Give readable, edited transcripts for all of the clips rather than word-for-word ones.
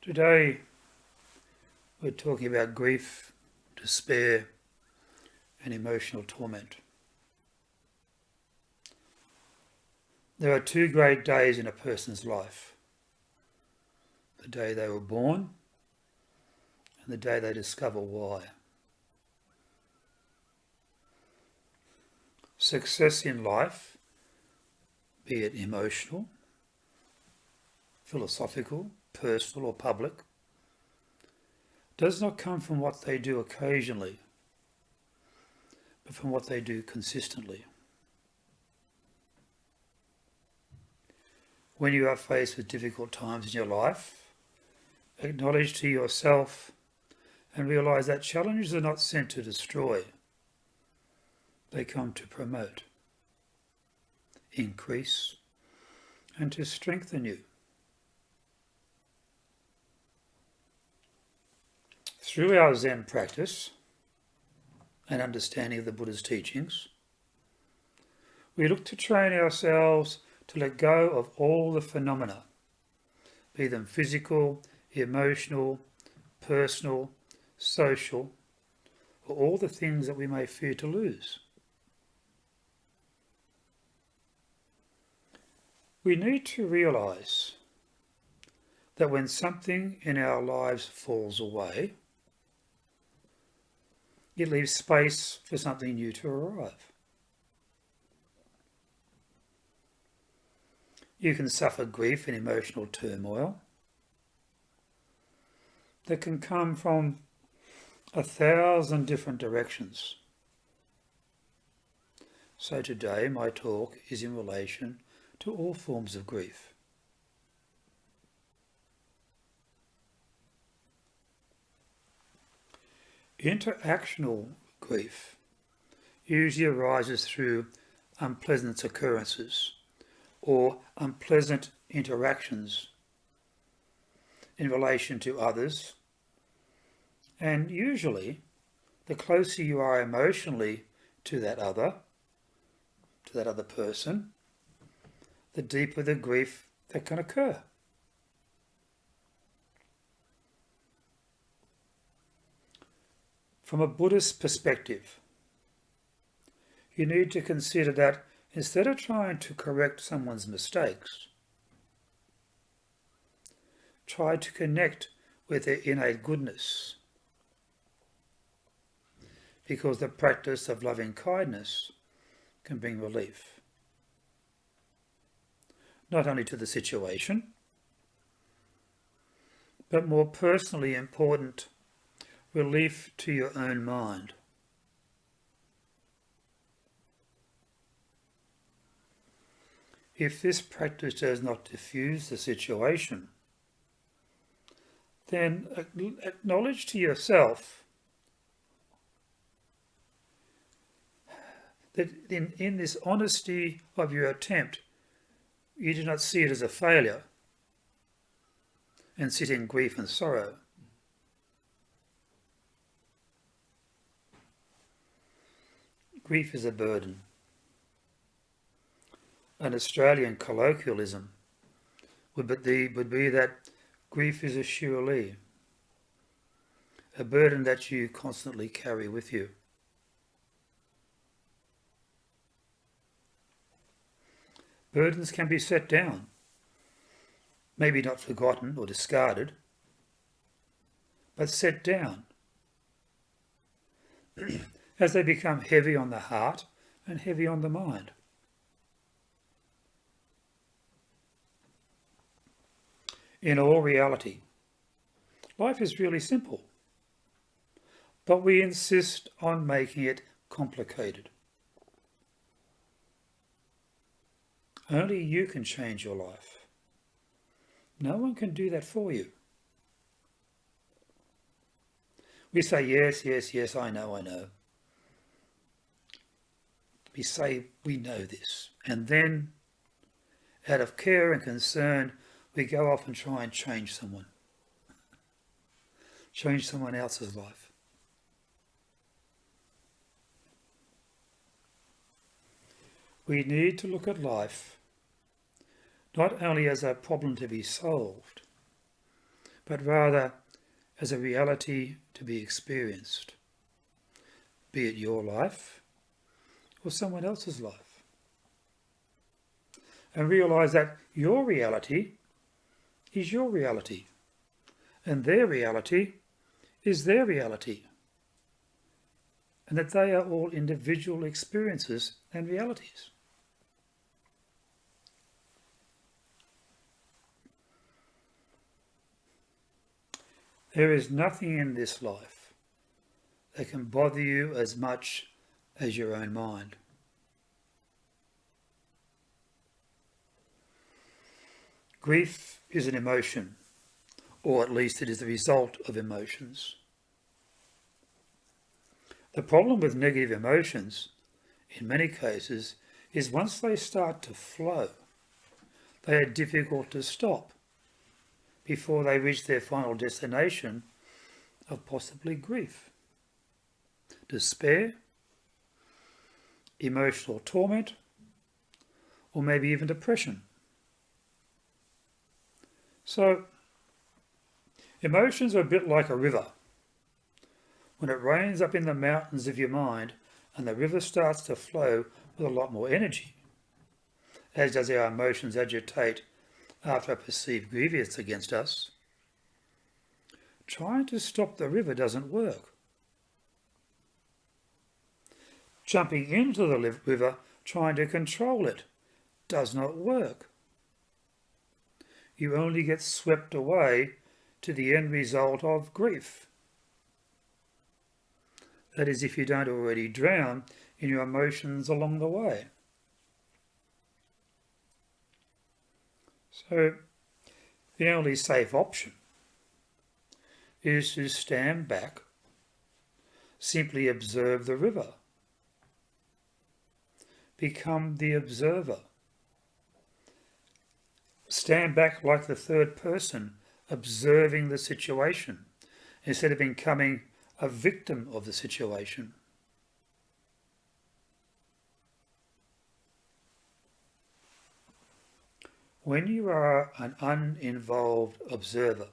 Today we're talking about grief, despair and emotional torment. There are two great days in a person's life: the day they were born and the day they discover why. Success in life, be it emotional, philosophical, personal or public, does not come from what they do occasionally, but from what they do consistently. When you are faced with difficult times in your life, acknowledge to yourself and realise that challenges are not sent to destroy. They come to promote, increase, and to strengthen you. Through our Zen practice and understanding of the Buddha's teachings, we look to train ourselves to let go of all the phenomena, be them physical, emotional, personal, social, or all the things that we may fear to lose. We need to realise that when something in our lives falls away, it leaves space for something new to arrive. You can suffer grief and emotional turmoil that can come from 1,000 different directions. So today my talk is in relation to all forms of grief. Interactional grief usually arises through unpleasant occurrences or unpleasant interactions in relation to others, and usually the closer you are emotionally to that other person, the deeper the grief that can occur. From a Buddhist perspective, you need to consider that instead of trying to correct someone's mistakes, try to connect with their innate goodness, because the practice of loving kindness can bring relief, not only to the situation, but more personally important, relief to your own mind. If this practice does not diffuse the situation, then acknowledge to yourself that in this honesty of your attempt, you do not see it as a failure and sit in grief and sorrow. Grief is a burden. An Australian colloquialism would be that grief is a surely, a burden that you constantly carry with you. Burdens can be set down, maybe not forgotten or discarded, but set down as they become heavy on the heart and heavy on the mind. In all reality, life is really simple, but we insist on making it complicated. Only you can change your life. No one can do that for you. We say, yes, yes, yes, I know. We say, we know this. And then, out of care and concern, we go off and try and change someone. Change someone else's life. We need to look at life not only as a problem to be solved, but rather as a reality to be experienced, be it your life or someone else's life. And realise that your reality is your reality, and their reality is their reality, and that they are all individual experiences and realities. There is nothing in this life that can bother you as much as your own mind. Grief is an emotion, or at least it is the result of emotions. The problem with negative emotions, in many cases, is once they start to flow, they are difficult to stop before they reach their final destination of possibly grief, despair, emotional torment, or maybe even depression. So, emotions are a bit like a river. When it rains up in the mountains of your mind and the river starts to flow with a lot more energy, as does our emotions agitate after a perceived grievance against us, trying to stop the river doesn't work. Jumping into the river, trying to control it, does not work. You only get swept away to the end result of grief. That is, if you don't already drown in your emotions along the way. So, the only safe option is to stand back, simply observe the river. Become the observer. Stand back like the third person, observing the situation, instead of becoming a victim of the situation. When you are an uninvolved observer,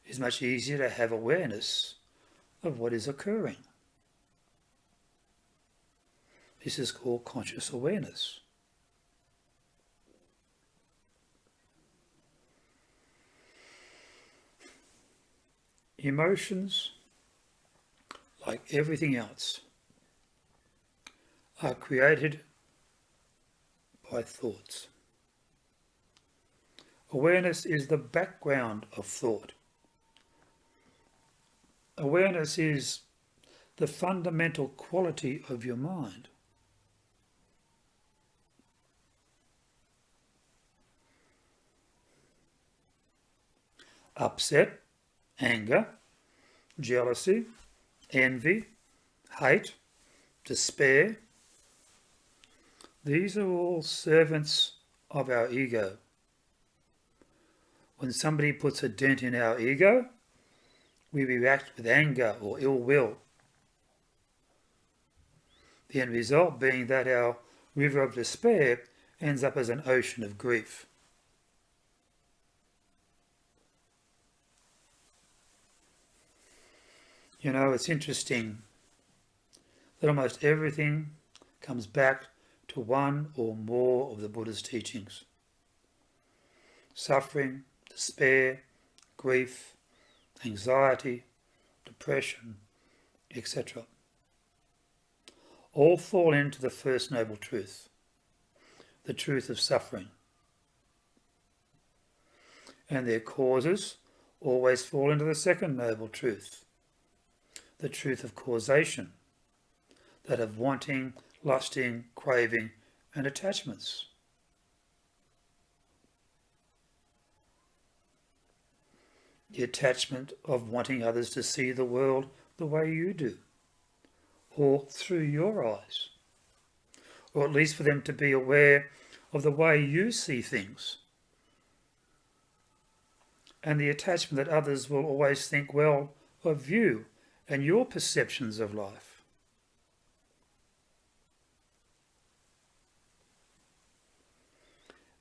it's much easier to have awareness of what is occurring. This is called conscious awareness. Emotions, like everything else, are created by thoughts. Awareness is the background of thought. Awareness is the fundamental quality of your mind. Upset, anger, jealousy, envy, hate, despair. These are all servants of our ego. When somebody puts a dent in our ego, we react with anger or ill will. The end result being that our river of despair ends up as an ocean of grief. You know, it's interesting that almost everything comes back to one or more of the Buddha's teachings. Suffering, despair, grief, anxiety, depression, etc. all fall into the first noble truth, the truth of suffering. And their causes always fall into the second noble truth, the truth of causation, that of wanting, lusting, craving, and attachments. The attachment of wanting others to see the world the way you do, or through your eyes, or at least for them to be aware of the way you see things. And the attachment that others will always think well of you and your perceptions of life.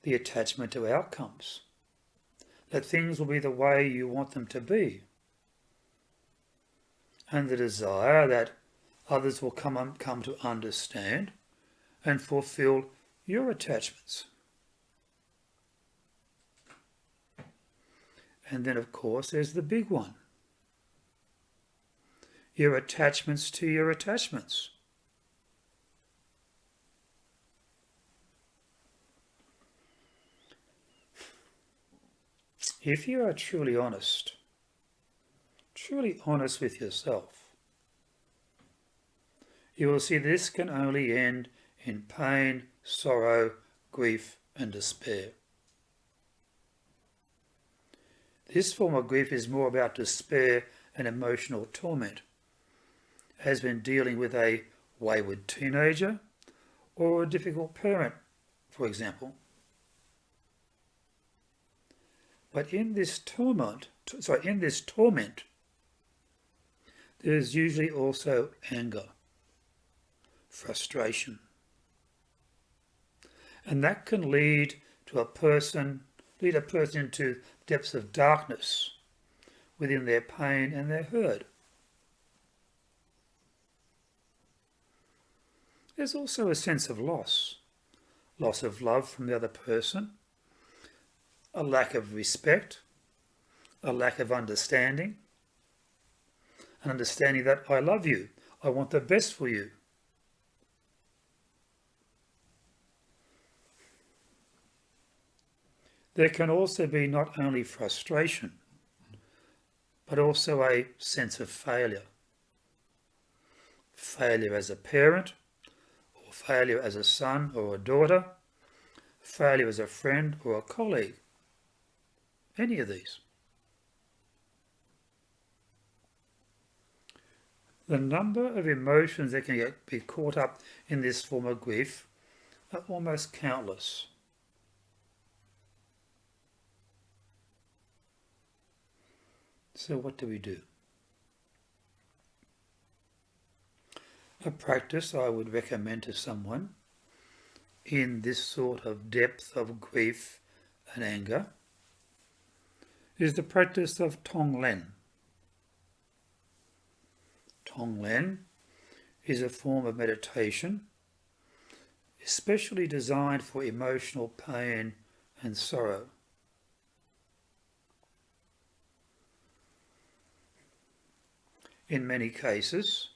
The attachment to outcomes, that things will be the way you want them to be, and the desire that others will come to understand and fulfill your attachments. And then, of course, there's the big one. Your attachments to your attachments. If you are truly honest with yourself, you will see this can only end in pain, sorrow, grief, and despair. This form of grief is more about despair and emotional torment, as when dealing with a wayward teenager or a difficult parent, for example. But in this torment, there is usually also anger, frustration. And that can lead a person into depths of darkness within their pain and their hurt. There's also a sense of loss of love from the other person, a lack of respect, a lack of understanding, an understanding that I love you, I want the best for you. There can also be not only frustration, but also a sense of failure. Failure as a parent, or failure as a son or a daughter, failure as a friend or a colleague. Any of these. The number of emotions that can be caught up in this form of grief are almost countless. So what do we do? A practice I would recommend to someone in this sort of depth of grief and anger is the practice of Tonglen. Tonglen is a form of meditation especially designed for emotional pain and sorrow. In many cases,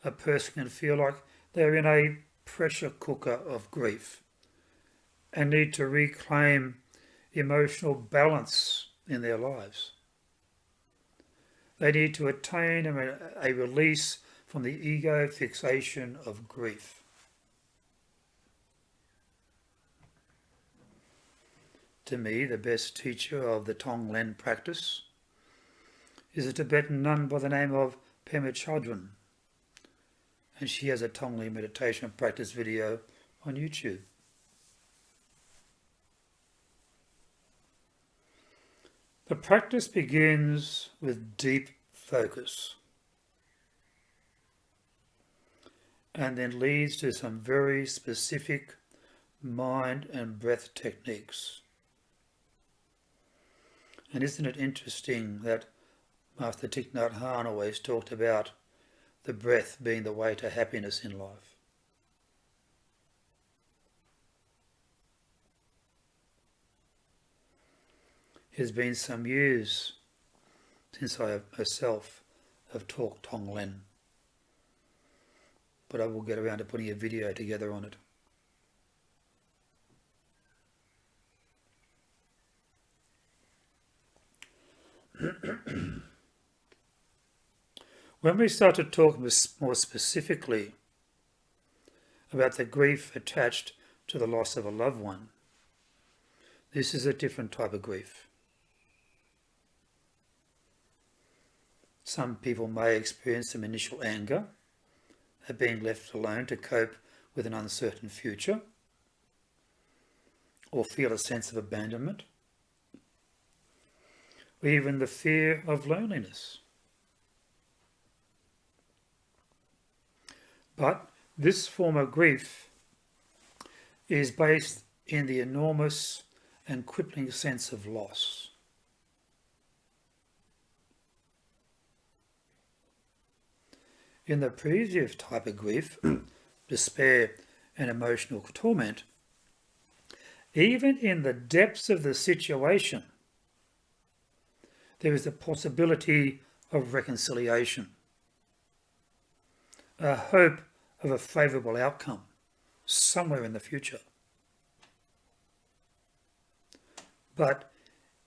a person can feel like they're in a pressure cooker of grief and need to reclaim emotional balance in their lives. They need to attain a release from the ego fixation of grief. To me, the best teacher of the Tonglen practice is a Tibetan nun by the name of Pema Chodron, and she has a Tonglen meditation practice video on YouTube. The practice begins with deep focus and then leads to some very specific mind and breath techniques. And isn't it interesting that Master Thich Nhat Hanh always talked about the breath being the way to happiness in life? It has been some years since I myself have taught Tonglen, but I will get around to putting a video together on it. When we start to talk more specifically about the grief attached to the loss of a loved one, this is a different type of grief. Some people may experience some initial anger at being left alone to cope with an uncertain future, or feel a sense of abandonment, or even the fear of loneliness. But this form of grief is based in the enormous and crippling sense of loss. In the previous type of grief, despair and emotional torment, even in the depths of the situation, there is a possibility of reconciliation, a hope of a favourable outcome somewhere in the future. But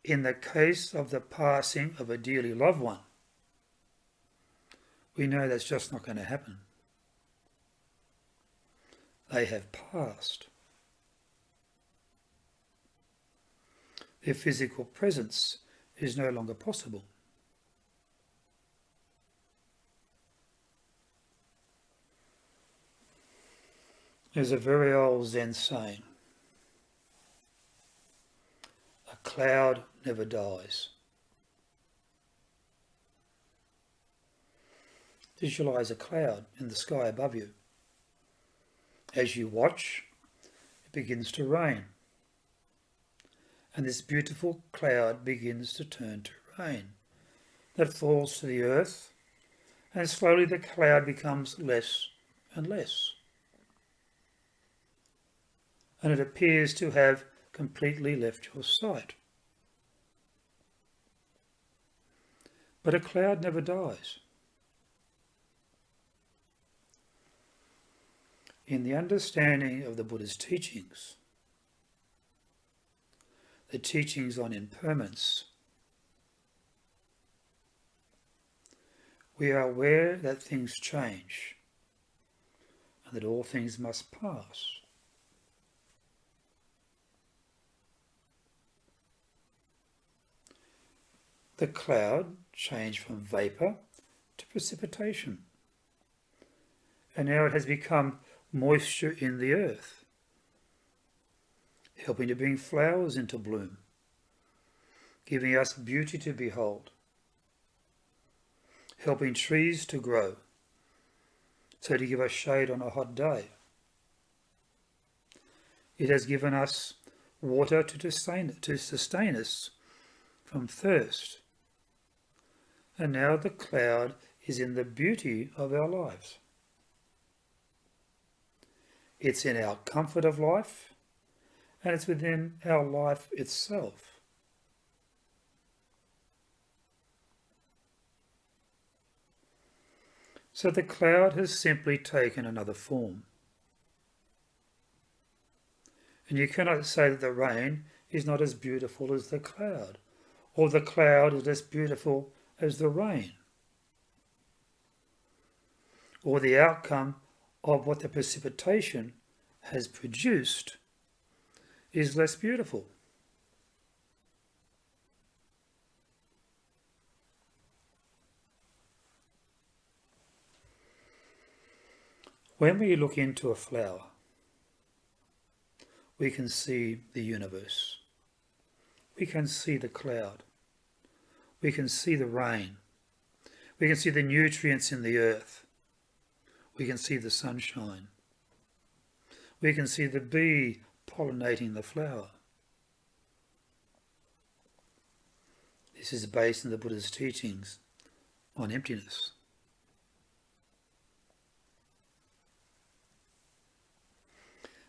in the case of the passing of a dearly loved one, we know that's just not going to happen. They have passed. Their physical presence is no longer possible. There's a very old Zen saying, a cloud never dies. Visualize a cloud in the sky above you. As you watch, it begins to rain. And this beautiful cloud begins to turn to rain that falls to the earth, and slowly the cloud becomes less and less. And it appears to have completely left your sight. But a cloud never dies. In the understanding of the Buddha's teachings, the teachings on impermanence, we are aware that things change and that all things must pass. The cloud changed from vapour to precipitation, and now it has become moisture in the earth, helping to bring flowers into bloom, giving us beauty to behold, helping trees to grow, so to give us shade on a hot day. It has given us water to sustain us from thirst. And now the cloud is in the beauty of our lives. It's in our comfort of life, and it's within our life itself. So the cloud has simply taken another form. And you cannot say that the rain is not as beautiful as the cloud, or the cloud is less beautiful as the rain, or the outcome of what the precipitation has produced is less beautiful. When we look into a flower, we can see the universe. We can see the cloud. We can see the rain. We can see the nutrients in the earth. We can see the sunshine. We can see the bee pollinating the flower. This is based on the Buddha's teachings on emptiness.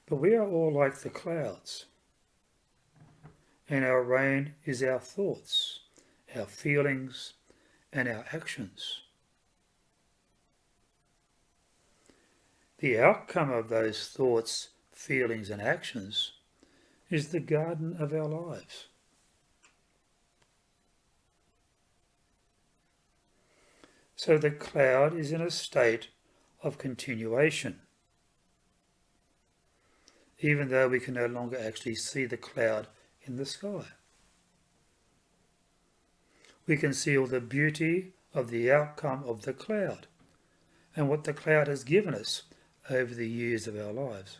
But we are all like the clouds, and our rain is our thoughts, our feelings, and our actions. The outcome of those thoughts, feelings, and actions is the garden of our lives. So the cloud is in a state of continuation, even though we can no longer actually see the cloud in the sky. We can see all the beauty of the outcome of the cloud and what the cloud has given us over the years of our lives.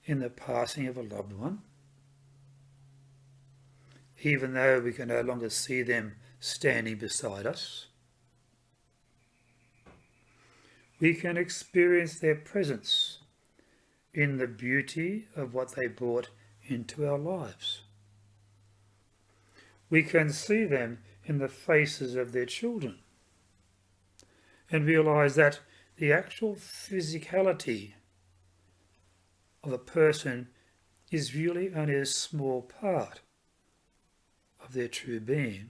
In the passing of a loved one, even though we can no longer see them standing beside us, we can experience their presence in the beauty of what they brought into our lives. We can see them in the faces of their children and realise that the actual physicality of a person is really only a small part of their true being.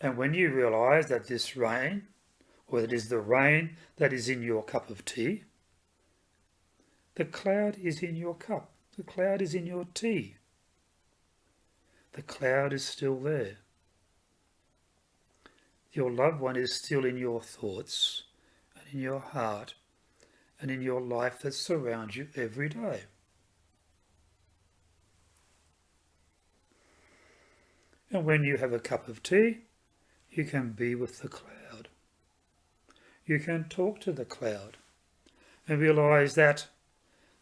And when you realise that this rain, or that is the rain that is in your cup of tea, the cloud is in your cup, the cloud is in your tea, the cloud is still there. Your loved one is still in your thoughts and in your heart and in your life that surrounds you every day. And when you have a cup of tea, you can be with the cloud. You can talk to the cloud and realise that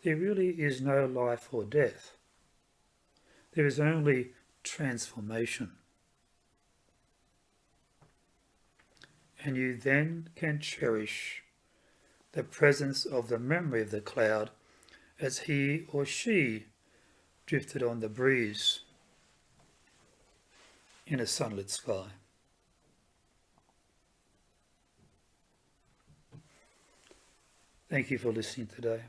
there really is no life or death. There is only transformation. And you then can cherish the presence of the memory of the cloud as he or she drifted on the breeze in a sunlit sky. Thank you for listening today.